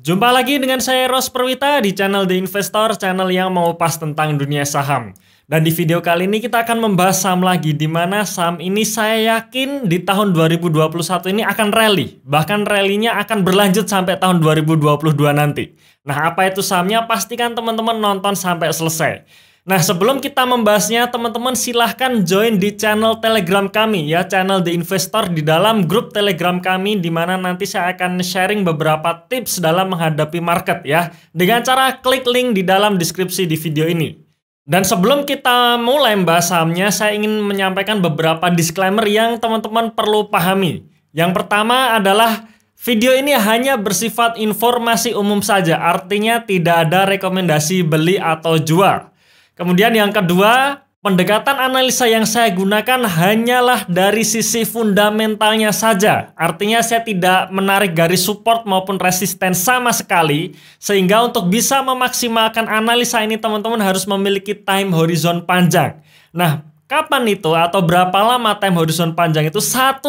Jumpa lagi dengan saya Ros Perwita di channel The Investor, channel yang mengupas tentang dunia saham. Dan di video kali ini kita akan membahas saham lagi, di mana saham ini saya yakin di tahun 2021 ini akan rally. Bahkan rally-nya akan berlanjut sampai tahun 2022 nanti. Nah, apa itu sahamnya? Pastikan teman-teman nonton sampai selesai. Nah, sebelum kita membahasnya, teman-teman silahkan join di channel Telegram kami ya, channel The Investor di dalam grup Telegram kami, di mana nanti saya akan sharing beberapa tips dalam menghadapi market ya, dengan cara klik link di dalam deskripsi di video ini. Dan sebelum kita mulai membahas sahamnya, saya ingin menyampaikan beberapa disclaimer yang teman-teman perlu pahami. Yang pertama adalah video ini hanya bersifat informasi umum saja, artinya tidak ada rekomendasi beli atau jual. Kemudian yang kedua, pendekatan analisa yang saya gunakan hanyalah dari sisi fundamentalnya saja. Artinya saya tidak menarik garis support maupun resisten sama sekali. Sehingga untuk bisa memaksimalkan analisa ini teman-teman harus memiliki time horizon panjang. Nah, kapan itu atau berapa lama time horizon panjang itu? 1-2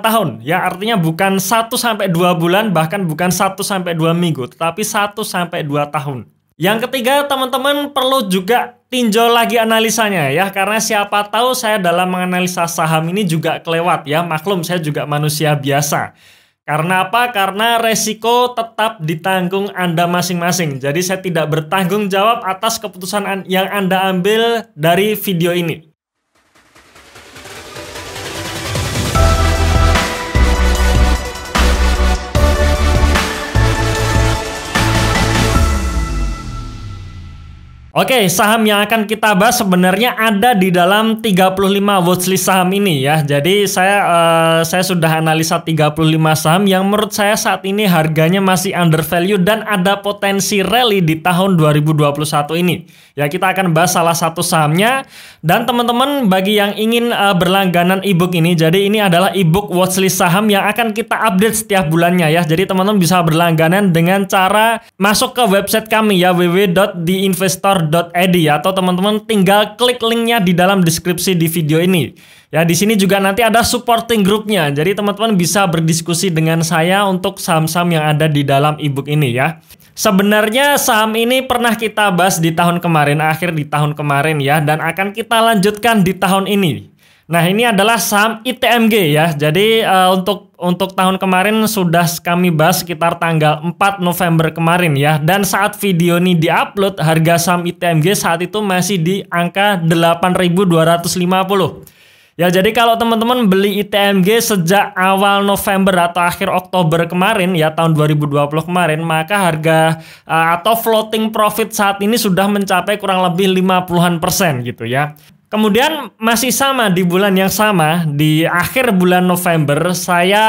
tahun. Ya, artinya bukan 1-2 bulan, bahkan bukan 1-2 minggu, tetapi 1-2 tahun. Yang ketiga, teman-teman perlu juga tinjau lagi analisanya ya, karena siapa tahu saya dalam menganalisa saham ini juga kelewat ya. Maklum, saya juga manusia biasa. Karena apa? Karena resiko tetap ditanggung Anda masing-masing. Jadi saya tidak bertanggung jawab atas keputusan yang Anda ambil dari video ini. Oke, saham yang akan kita bahas sebenarnya ada di dalam 35 watchlist saham ini ya. Jadi saya sudah analisa 35 saham yang menurut saya saat ini harganya masih undervalue dan ada potensi rally di tahun 2021 ini. Ya, kita akan bahas salah satu sahamnya. Dan teman-teman bagi yang ingin berlangganan ebook ini, jadi ini adalah ebook watchlist saham yang akan kita update setiap bulannya ya. Jadi teman-teman bisa berlangganan dengan cara masuk ke website kami ya, www.theinvestor.id, atau teman-teman tinggal klik linknya di dalam deskripsi di video ini. Ya, di sini juga nanti ada supporting grupnya. Jadi teman-teman bisa berdiskusi dengan saya untuk saham-saham yang ada di dalam ebook ini ya. Sebenarnya saham ini pernah kita bahas di tahun kemarin, akhir di tahun kemarin ya, dan akan kita lanjutkan di tahun ini. Nah, ini adalah saham ITMG ya. Jadi untuk tahun kemarin sudah kami bahas sekitar tanggal 4 November kemarin ya. Dan saat video ini diupload, harga saham ITMG saat itu masih di angka 8.250. Ya, jadi kalau teman-teman beli ITMG sejak awal November atau akhir Oktober kemarin ya, tahun 2020 kemarin, maka harga atau floating profit saat ini sudah mencapai kurang lebih 50-an% gitu ya. Kemudian masih sama di bulan yang sama, di akhir bulan November saya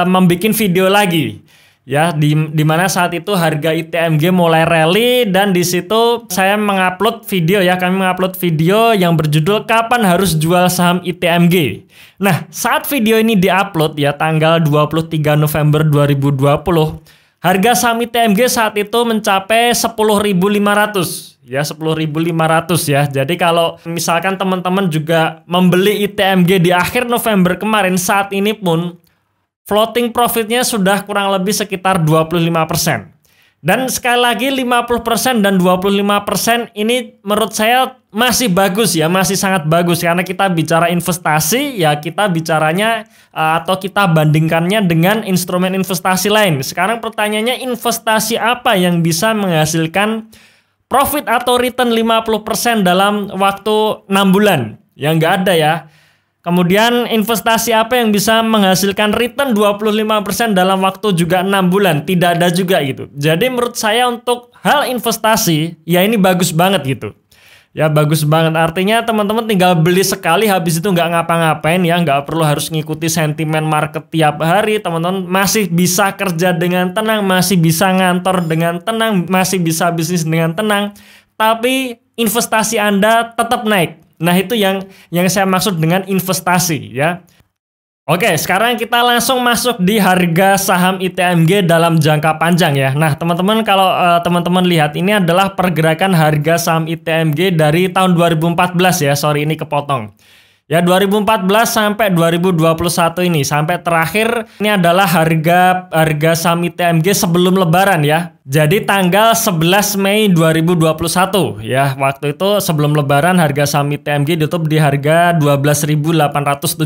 membuat video lagi ya, di mana saat itu harga ITMG mulai rally, dan di situ saya mengupload video ya, kami mengupload video yang berjudul kapan harus jual saham ITMG. Nah, saat video ini diupload ya tanggal 23 November 2020, harga saham ITMG saat itu mencapai 10.500. Ya, 10.500 ya. Jadi kalau misalkan teman-teman juga membeli ITMG di akhir November kemarin, saat ini pun floating profitnya sudah kurang lebih sekitar 25%. Dan sekali lagi 50% dan 25% ini menurut saya masih bagus ya, masih sangat bagus, karena kita bicara investasi ya, kita bicaranya atau kita bandingkannya dengan instrumen investasi lain. Sekarang pertanyaannya, investasi apa yang bisa menghasilkan profit atau return 50% dalam waktu 6 bulan? Ya nggak ada ya. Kemudian investasi apa yang bisa menghasilkan return 25% dalam waktu juga 6 bulan? Tidak ada juga gitu. Jadi menurut saya untuk hal investasi ya ini bagus banget gitu. Ya bagus banget, artinya teman-teman tinggal beli sekali, habis itu nggak ngapa-ngapain ya, nggak perlu harus ngikuti sentimen market tiap hari. Teman-teman masih bisa kerja dengan tenang, masih bisa ngantor dengan tenang, masih bisa bisnis dengan tenang, tapi investasi Anda tetap naik. Nah, itu yang saya maksud dengan investasi ya. Oke, sekarang kita langsung masuk di harga saham ITMG dalam jangka panjang ya. Nah, teman-teman kalau teman-teman lihat, ini adalah pergerakan harga saham ITMG dari tahun 2014 ya. Sorry, ini kepotong. Ya 2014 sampai 2021 ini sampai terakhir ini adalah harga saham ITMG sebelum lebaran ya. Jadi tanggal 11 Mei 2021 ya. Waktu itu sebelum lebaran harga saham ITMG ditutup di harga 12.875.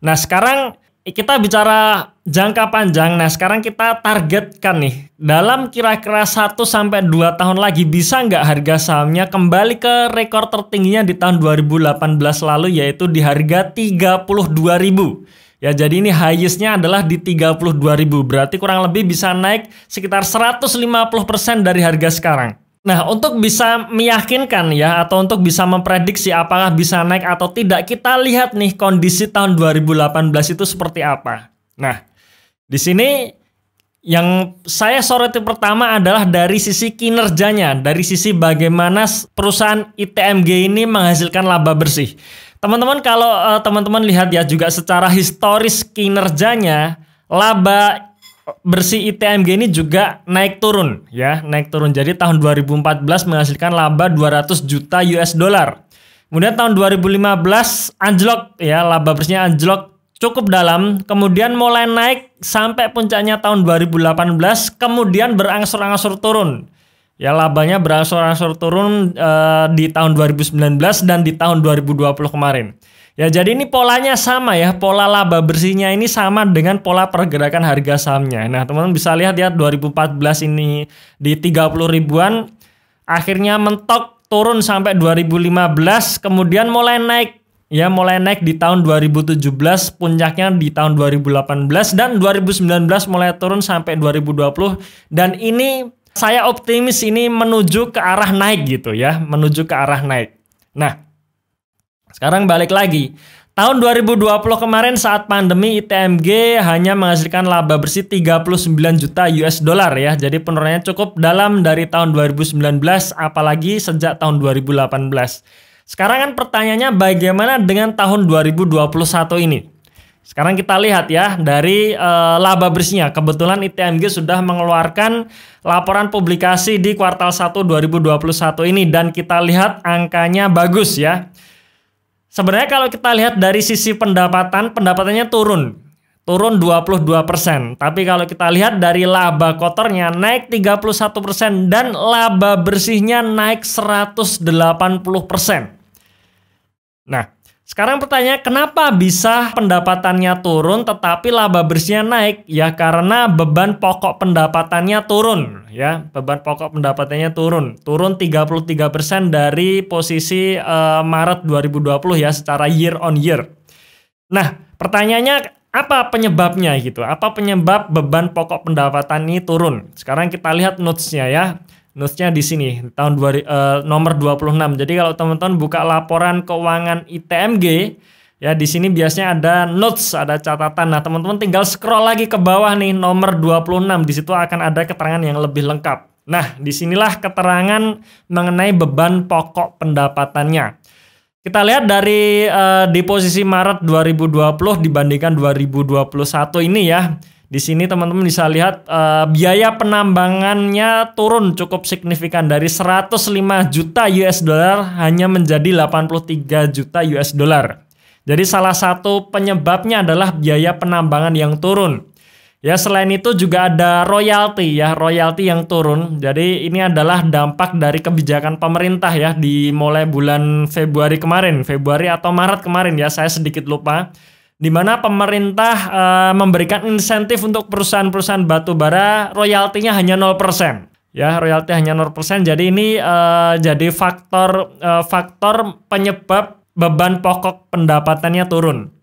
Nah, sekarang kita bicara jangka panjang. Nah, sekarang kita targetkan nih, dalam kira-kira 1-2 tahun lagi bisa nggak harga sahamnya kembali ke rekor tertingginya di tahun 2018 lalu, yaitu di harga 32.000. Ya, jadi ini highest-nya adalah di 32.000. Berarti kurang lebih bisa naik sekitar 150% dari harga sekarang. Nah, untuk bisa meyakinkan ya, atau untuk bisa memprediksi apakah bisa naik atau tidak, kita lihat nih kondisi tahun 2018 itu seperti apa. Nah, di sini yang saya soroti pertama adalah dari sisi kinerjanya, dari sisi bagaimana perusahaan ITMG ini menghasilkan laba bersih. Teman-teman, kalau teman-teman lihat ya juga secara historis kinerjanya, laba bersih ITMG ini juga naik turun ya, naik turun. Jadi tahun 2014 menghasilkan laba 200 juta US dollar. Kemudian tahun 2015 anjlok ya, laba bersihnya anjlok cukup dalam, kemudian mulai naik sampai puncaknya tahun 2018, kemudian berangsur-angsur turun. Ya, labanya berangsur-angsur turun di tahun 2019 dan di tahun 2020 kemarin. Ya, jadi ini polanya sama ya, pola laba bersihnya ini sama dengan pola pergerakan harga sahamnya. Nah, teman-teman bisa lihat ya, 2014 ini di 30 ribuan, akhirnya mentok turun sampai 2015, kemudian mulai naik. Ya, mulai naik di tahun 2017, puncaknya di tahun 2018, dan 2019 mulai turun sampai 2020. Dan ini saya optimis ini menuju ke arah naik gitu ya, menuju ke arah naik. Nah, sekarang balik lagi. Tahun 2020 kemarin saat pandemi ITMG hanya menghasilkan laba bersih 39 juta US dollar ya. Jadi penurunannya cukup dalam dari tahun 2019 apalagi sejak tahun 2018. Sekarang kan pertanyaannya bagaimana dengan tahun 2021 ini? Sekarang kita lihat ya dari laba bersihnya. Kebetulan ITMG sudah mengeluarkan laporan publikasi di kuartal 1 2021 ini dan kita lihat angkanya bagus ya. Sebenarnya kalau kita lihat dari sisi pendapatannya turun 22%. Tapi kalau kita lihat dari laba kotornya naik 31% dan laba bersihnya naik 180%. Nah, sekarang pertanyaannya kenapa bisa pendapatannya turun tetapi laba bersihnya naik? Ya karena beban pokok pendapatannya turun ya. Beban pokok pendapatannya turun 33% dari posisi Maret 2020 ya secara year on year. Nah, pertanyaannya apa penyebabnya gitu? Apa penyebab beban pokok pendapatan ini turun? Sekarang kita lihat notes-nya ya. Notes-nya di sini tahun nomor 26. Jadi kalau teman-teman buka laporan keuangan ITMG ya, di sini biasanya ada notes, ada catatan. Nah, teman-teman tinggal scroll lagi ke bawah nih nomor 26. Di situ akan ada keterangan yang lebih lengkap. Nah, disinilah keterangan mengenai beban pokok pendapatannya. Kita lihat dari di posisi Maret 2020 dibandingkan 2021 ini ya. Di sini teman-teman bisa lihat biaya penambangannya turun cukup signifikan dari 105 juta US dollar hanya menjadi 83 juta US dollar. Jadi salah satu penyebabnya adalah biaya penambangan yang turun. Ya, selain itu juga ada royalti ya, royalti yang turun. Jadi ini adalah dampak dari kebijakan pemerintah ya di mulai bulan Februari kemarin, Februari atau Maret kemarin ya, saya sedikit lupa. Di mana pemerintah memberikan insentif untuk perusahaan-perusahaan batu bara, royaltinya hanya 0%. Ya, royalti hanya 0%. Jadi ini jadi faktor penyebab beban pokok pendapatannya turun.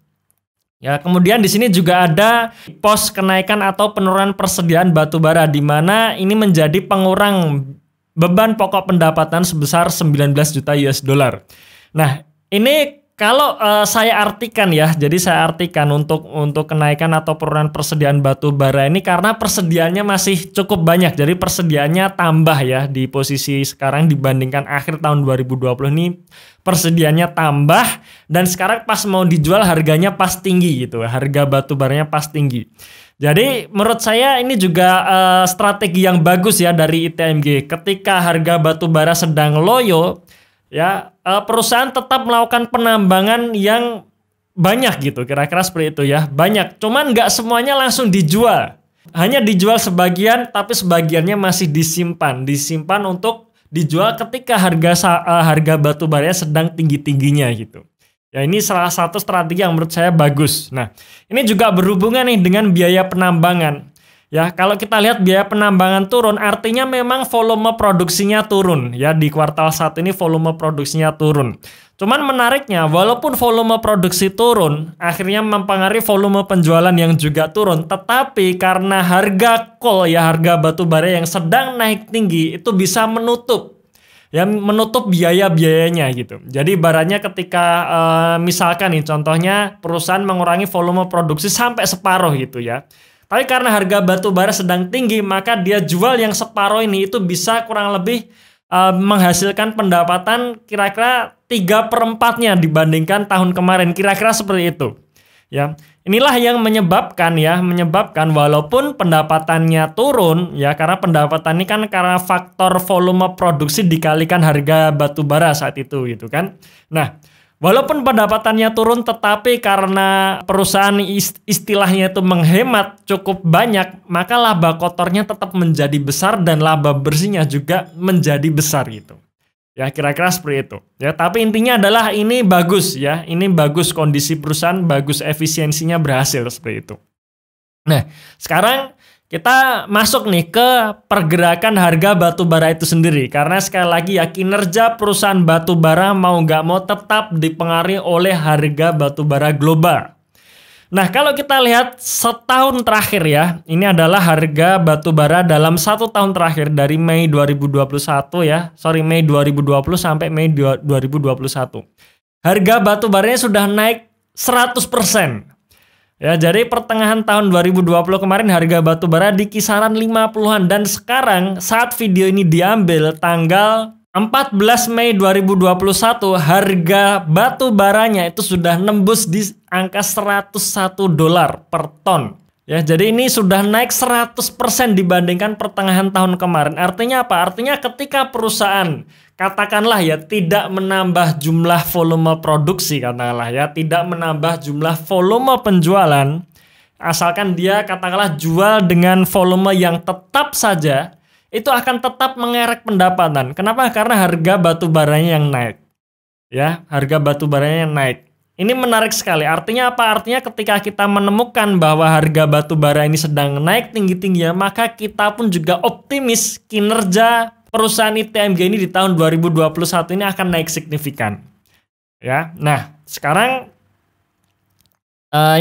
Ya, kemudian di sini juga ada pos kenaikan atau penurunan persediaan batu bara di mana ini menjadi pengurang beban pokok pendapatan sebesar 19 juta US dollar. Nah, ini kalau saya artikan ya, jadi saya artikan untuk kenaikan atau penurunan persediaan batu bara ini karena persediaannya masih cukup banyak. Jadi persediaannya tambah ya di posisi sekarang dibandingkan akhir tahun 2020 ini persediaannya tambah dan sekarang pas mau dijual harganya pas tinggi gitu. Harga batu baranya pas tinggi. Jadi menurut saya ini juga strategi yang bagus ya dari ITMG. Ketika harga batu bara sedang loyo, ya perusahaan tetap melakukan penambangan yang banyak gitu, kira-kira seperti itu ya, banyak. Cuman nggak semuanya langsung dijual, hanya dijual sebagian, tapi sebagiannya masih disimpan untuk dijual ketika harga batu baranya sedang tinggi-tingginya gitu. Ya ini salah satu strategi yang menurut saya bagus. Nah ini juga berhubungan nih dengan biaya penambangan. Ya, kalau kita lihat biaya penambangan turun, artinya memang volume produksinya turun. Ya, di kuartal 1 ini volume produksinya turun. Cuman menariknya, walaupun volume produksi turun, akhirnya mempengaruhi volume penjualan yang juga turun. Tetapi karena harga coal, ya harga batu bara yang sedang naik tinggi, itu bisa menutup biaya-biayanya gitu. Jadi ibaratnya ketika misalkan nih contohnya perusahaan mengurangi volume produksi sampai separuh gitu ya. Tapi karena harga batu bara sedang tinggi, maka dia jual yang separuh ini itu bisa kurang lebih menghasilkan pendapatan kira-kira 3/4-nya dibandingkan tahun kemarin. Kira-kira seperti itu. Ya, inilah yang menyebabkan walaupun pendapatannya turun ya, karena pendapatan ini kan karena faktor volume produksi dikalikan harga batu bara saat itu gitu kan. Nah, walaupun pendapatannya turun, tetapi karena perusahaan istilahnya itu menghemat cukup banyak, maka laba kotornya tetap menjadi besar dan laba bersihnya juga menjadi besar gitu. Ya kira-kira seperti itu. Ya tapi intinya adalah ini bagus ya, ini bagus kondisi perusahaan, bagus efisiensinya berhasil seperti itu. Nah sekarang kita masuk nih ke pergerakan harga batu bara itu sendiri. Karena sekali lagi ya kinerja perusahaan batu bara mau nggak mau tetap dipengaruhi oleh harga batu bara global. Nah kalau kita lihat setahun terakhir ya, ini adalah harga batu bara dalam 1 tahun terakhir dari Mei 2020 sampai Mei 2021. Harga batu baranya sudah naik 100%. Ya, jadi pertengahan tahun 2020 kemarin harga batu bara di kisaran 50-an dan sekarang saat video ini diambil tanggal 14 Mei 2021 harga batu baranya itu sudah nembus di angka $101 per ton. Ya, jadi ini sudah naik 100% dibandingkan pertengahan tahun kemarin. Artinya apa? Artinya ketika perusahaan katakanlah ya tidak menambah jumlah volume produksi, katakanlah ya tidak menambah jumlah volume penjualan, asalkan dia katakanlah jual dengan volume yang tetap saja, itu akan tetap mengerek pendapatan. Kenapa? Karena harga batu baranya yang naik. Ya, harga batu baranya yang naik. Ini menarik sekali. Artinya apa? Artinya ketika kita menemukan bahwa harga batu bara ini sedang naik tinggi-tingginya, maka kita pun juga optimis kinerja perusahaan ITMG ini di tahun 2021 ini akan naik signifikan. Ya. Nah, sekarang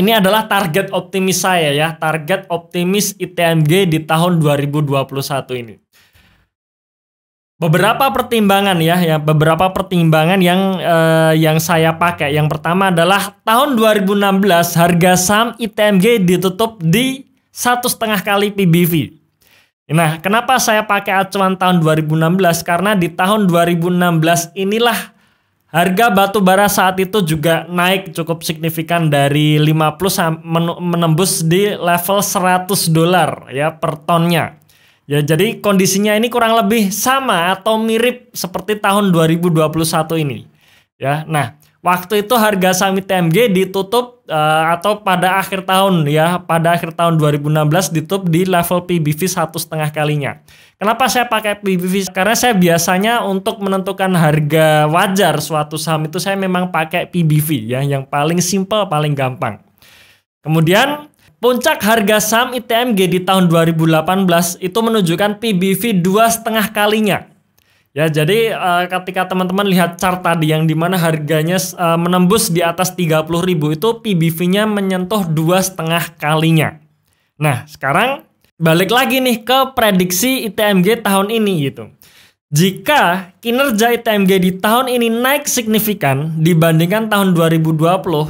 ini adalah target optimis saya ya, target optimis ITMG di tahun 2021 ini. Beberapa pertimbangan ya, beberapa pertimbangan yang saya pakai. Yang pertama adalah tahun 2016 harga saham ITMG ditutup di 1,5 kali PBV. Nah, kenapa saya pakai acuan tahun 2016? Karena di tahun 2016 inilah harga batu bara saat itu juga naik cukup signifikan dari 50 menembus di level $100 ya per tonnya. Ya, jadi kondisinya ini kurang lebih sama atau mirip seperti tahun 2021 ini. Ya, nah, waktu itu harga saham ITMG ditutup atau pada akhir tahun ya, pada akhir tahun 2016 ditutup di level PBV 1,5 kalinya. Kenapa saya pakai PBV? Karena saya biasanya untuk menentukan harga wajar suatu saham itu saya memang pakai PBV ya, yang paling simple, paling gampang. Kemudian puncak harga saham ITMG di tahun 2018 itu menunjukkan PBV 2,5 kalinya. Ya, jadi ketika teman-teman lihat chart tadi yang dimana harganya menembus di atas 30.000 itu PBV-nya menyentuh 2,5 kalinya. Nah, sekarang balik lagi nih ke prediksi ITMG tahun ini gitu. Jika kinerja ITMG di tahun ini naik signifikan dibandingkan tahun 2020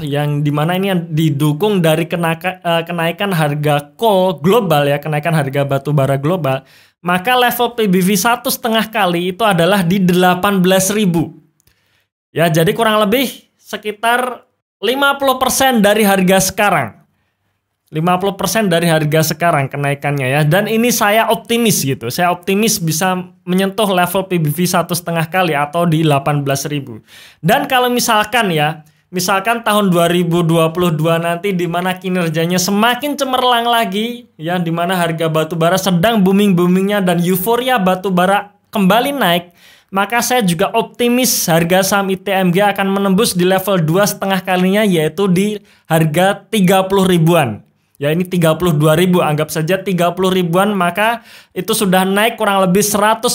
yang dimana ini didukung dari kenaikan harga coal global ya, kenaikan harga batu bara global, maka level PBV 1,5 kali itu adalah di 18.000. Ya, jadi kurang lebih sekitar 50% dari harga sekarang. 50% dari harga sekarang kenaikannya ya. Dan ini saya optimis gitu. Saya optimis bisa menyentuh level PBV 1,5 kali atau di 18.000. Dan kalau misalkan tahun 2022 nanti di mana kinerjanya semakin cemerlang lagi ya, di mana harga batubara sedang booming-boomingnya dan euforia batubara kembali naik, maka saya juga optimis harga saham ITMG akan menembus di level 2,5 kalinya, yaitu di harga 30 ribuan. Ya, ini 32.000, anggap saja 30 ribuan, maka itu sudah naik kurang lebih 100%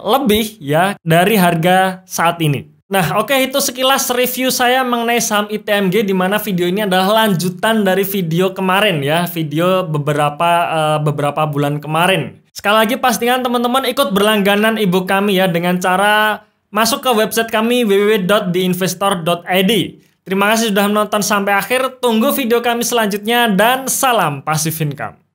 lebih ya dari harga saat ini. Nah, oke, itu sekilas review saya mengenai saham ITMG, di mana video ini adalah lanjutan dari video kemarin ya, video beberapa bulan kemarin. Sekali lagi pastikan teman-teman ikut berlangganan ebook kami ya dengan cara masuk ke website kami www.theinvestor.id. Terima kasih sudah menonton sampai akhir. Tunggu video kami selanjutnya dan salam passive income.